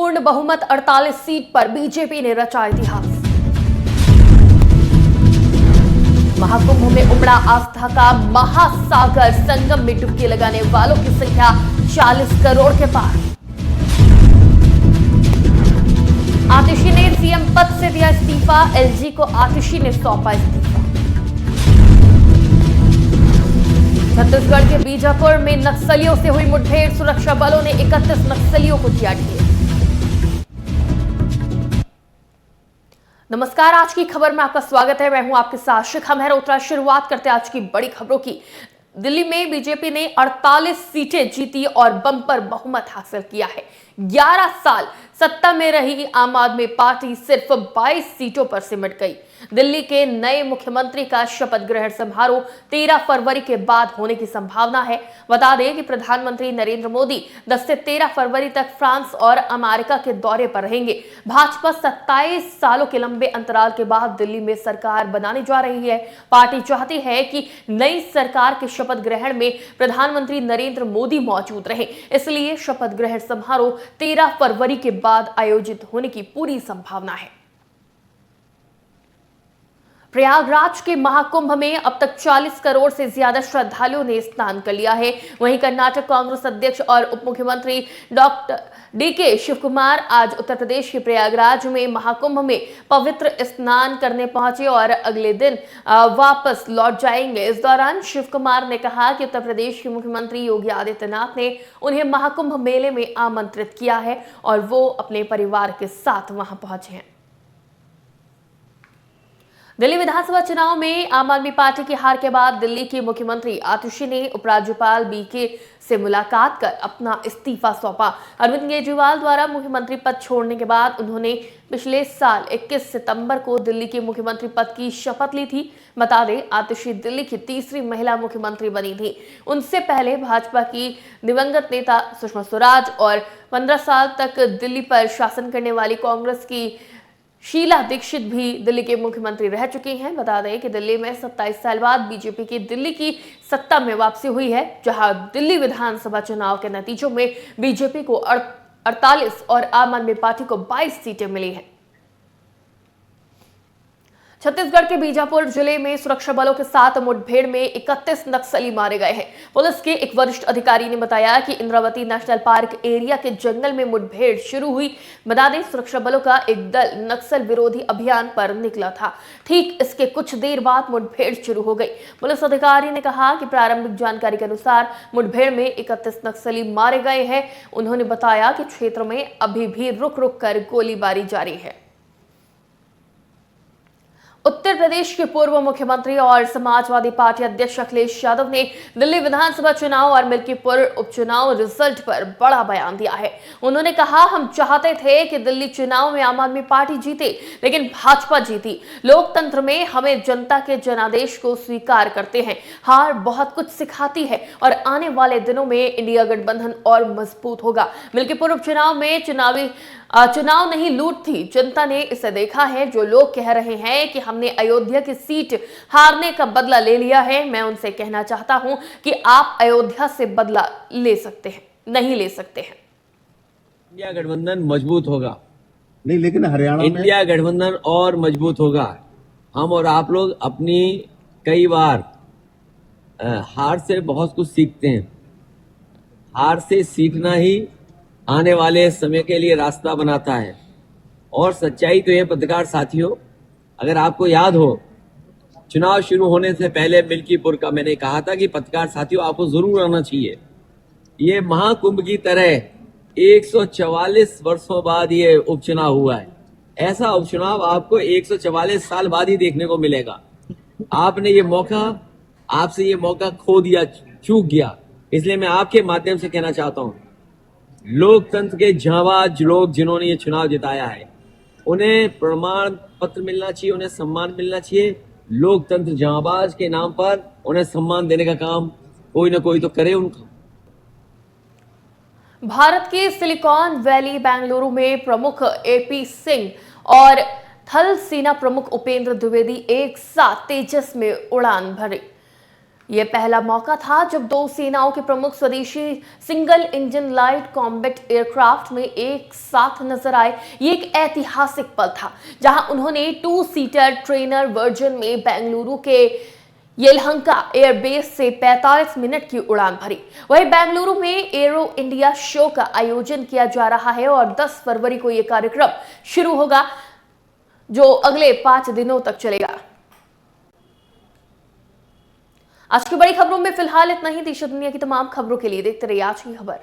पूर्ण बहुमत 48 सीट पर बीजेपी ने रचा इतिहास। महाकुंभ में उमड़ा आस्था का महासागर, संगम में डुबकी लगाने वालों की संख्या 40 करोड़ के पार। आतिशी ने सीएम पद से दिया इस्तीफा, एलजी को आतिशी ने सौंपा इस्तीफा। छत्तीसगढ़ के बीजापुर में नक्सलियों से हुई मुठभेड़, सुरक्षा बलों ने 31 नक्सलियों को किया ढेर। नमस्कार, आज की खबर में आपका स्वागत है। मैं हूं आपके साथ शिखा मेहरोत्रा। शुरुआत करते हैं आज की बड़ी खबरों की। दिल्ली में बीजेपी ने 48 सीटें जीती और बम्पर बहुमत हासिल किया है। 11 साल सत्ता में रही आम आदमी पार्टी सिर्फ 22 सीटों पर सिमट गई। दिल्ली के नए मुख्यमंत्री का शपथ ग्रहण समारोह 13 फरवरी के बाद होने की संभावना है। बता दें कि प्रधानमंत्री नरेंद्र मोदी 10 से 13 फरवरी तक फ्रांस और अमेरिका के दौरे पर रहेंगे। भाजपा 27 सालों के लंबे अंतराल के बाद दिल्ली में सरकार बनाने जा रही है। पार्टी चाहती है कि नई सरकार के शपथ ग्रहण में प्रधानमंत्री नरेंद्र मोदी मौजूद रहे, इसलिए शपथ ग्रहण समारोह 13 फरवरी के बाद आयोजित होने की पूरी संभावना है। प्रयागराज के महाकुंभ में अब तक 40 करोड़ से ज्यादा श्रद्धालुओं ने स्नान कर लिया है। वहीं कर्नाटक कांग्रेस अध्यक्ष और उप मुख्यमंत्री डॉक्टर डीके शिवकुमार आज उत्तर प्रदेश के प्रयागराज में महाकुंभ में पवित्र स्नान करने पहुंचे और अगले दिन वापस लौट जाएंगे। इस दौरान शिवकुमार ने कहा कि उत्तर प्रदेश के मुख्यमंत्री योगी आदित्यनाथ ने उन्हें महाकुंभ मेले में आमंत्रित किया है और वो अपने परिवार के साथ वहां पहुंचे हैं। दिल्ली विधानसभा चुनाव में आम आदमी पार्टी की हार के बाद दिल्ली की मुख्यमंत्री आतिशी ने उपराज्यपाल बीके से मुलाकात कर अपना इस्तीफा सौंपा। अरविंद केजरीवाल द्वारा मुख्यमंत्री पद छोड़ने के बाद उन्होंने पिछले साल 21 सितंबर को दिल्ली के मुख्यमंत्री पद की शपथ ली थी। बता दें, आतिशी दिल्ली की तीसरी महिला मुख्यमंत्री बनी थी। उनसे पहले भाजपा की दिवंगत नेता सुषमा स्वराज और 15 साल तक दिल्ली पर शासन करने वाली कांग्रेस की शीला दीक्षित भी दिल्ली के मुख्यमंत्री रह चुकी हैं। बता दें कि दिल्ली में 27 साल बाद बीजेपी की दिल्ली की सत्ता में वापसी हुई है, जहां दिल्ली विधानसभा चुनाव के नतीजों में बीजेपी को 48 और आम आदमी पार्टी को 22 सीटें मिली हैं। छत्तीसगढ़ के बीजापुर जिले में सुरक्षा बलों के साथ मुठभेड़ में 31 नक्सली मारे गए हैं। पुलिस के एक वरिष्ठ अधिकारी ने बताया कि इंद्रावती नेशनल पार्क एरिया के जंगल में मुठभेड़ शुरू हुई। बता दें, सुरक्षा बलों का एक दल नक्सल विरोधी अभियान पर निकला था। ठीक इसके कुछ देर बाद मुठभेड़ शुरू हो गई। पुलिस अधिकारी ने कहा कि प्रारंभिक जानकारी के अनुसार मुठभेड़ में 31 नक्सली मारे गए हैं। उन्होंने बताया कि क्षेत्र में अभी भी रुक रुक कर गोलीबारी जारी है। उत्तर प्रदेश के पूर्व मुख्यमंत्री और समाजवादी पार्टी अध्यक्ष अखिलेश यादव ने दिल्ली विधानसभा चुनाव और मिल्कीपुर उपचुनाव रिजल्ट पर बड़ा बयान दिया है। उन्होंने कहा, हम चाहते थे कि दिल्ली चुनाव में आम आदमी पार्टी जीते, लेकिन भाजपा जीती। लोकतंत्र में हमें जनता के जनादेश को स्वीकार करते हैं। हार बहुत कुछ सिखाती है और आने वाले दिनों में इंडिया गठबंधन और मजबूत होगा। मिल्कीपुर उपचुनाव में चुनाव नहीं लूट थी, जनता ने इसे देखा है। जो लोग कह रहे हैं कि हमने अयोध्या की सीट हारने का बदला ले लिया है, मैं उनसे कहना चाहता हूं कि आप अयोध्या से बदला ले सकते हैं, नहीं ले सकते हैं। इंडिया गठबंधन मजबूत होगा नहीं, लेकिन हरियाणा में इंडिया गठबंधन और मजबूत होगा। हम और आप लोग अपनी कई बार हार से बहुत कुछ सीखते हैं। हार से सीखना ही आने वाले समय के लिए रास्ता बनाता है। और सच्चाई तो ये पत्रकार साथियों, अगर आपको याद हो, चुनाव शुरू होने से पहले मिल्कीपुर का मैंने कहा था कि पत्रकार साथियों आपको जरूर आना चाहिए। ये महाकुंभ की तरह 144 वर्षों बाद ये उपचुनाव हुआ है। ऐसा उपचुनाव आपको 144 साल बाद ही देखने को मिलेगा। आपने ये मौका, आपसे ये मौका खो दिया, चूक गया। इसलिए मैं आपके माध्यम से कहना चाहता हूं, लोकतंत्र के जांबाज लोग जिन्होंने ये चुनाव जिताया है, उन्हें प्रमाण पत्र मिलना चाहिए, उन्हें सम्मान मिलना चाहिए। लोकतंत्र जांबाज के नाम पर उन्हें सम्मान देने का काम कोई ना कोई तो करे उनका। भारत के सिलिकॉन वैली बेंगलुरु में प्रमुख एपी सिंह और थल सेना प्रमुख उपेंद्र द्विवेदी एक साथ तेजस में उड़ान भरी। यह पहला मौका था जब दो सेनाओं के प्रमुख स्वदेशी single engine light combat aircraft में एक साथ नजर आए। ये एक ऐतिहासिक पल था जहां उन्होंने 2 सीटर ट्रेनर वर्जन में बेंगलुरु के येलहंका एयरबेस से 45 मिनट की उड़ान भरी। वहीं बेंगलुरु में एरो इंडिया शो का आयोजन किया जा रहा है और 10 फरवरी को यह कार्यक्रम शुरू होगा जो अगले 5 दिनों तक चलेगा। आज की बड़ी खबरों में फिलहाल इतना ही। देश और दुनिया की तमाम खबरों के लिए देखते रहिए आज की खबर।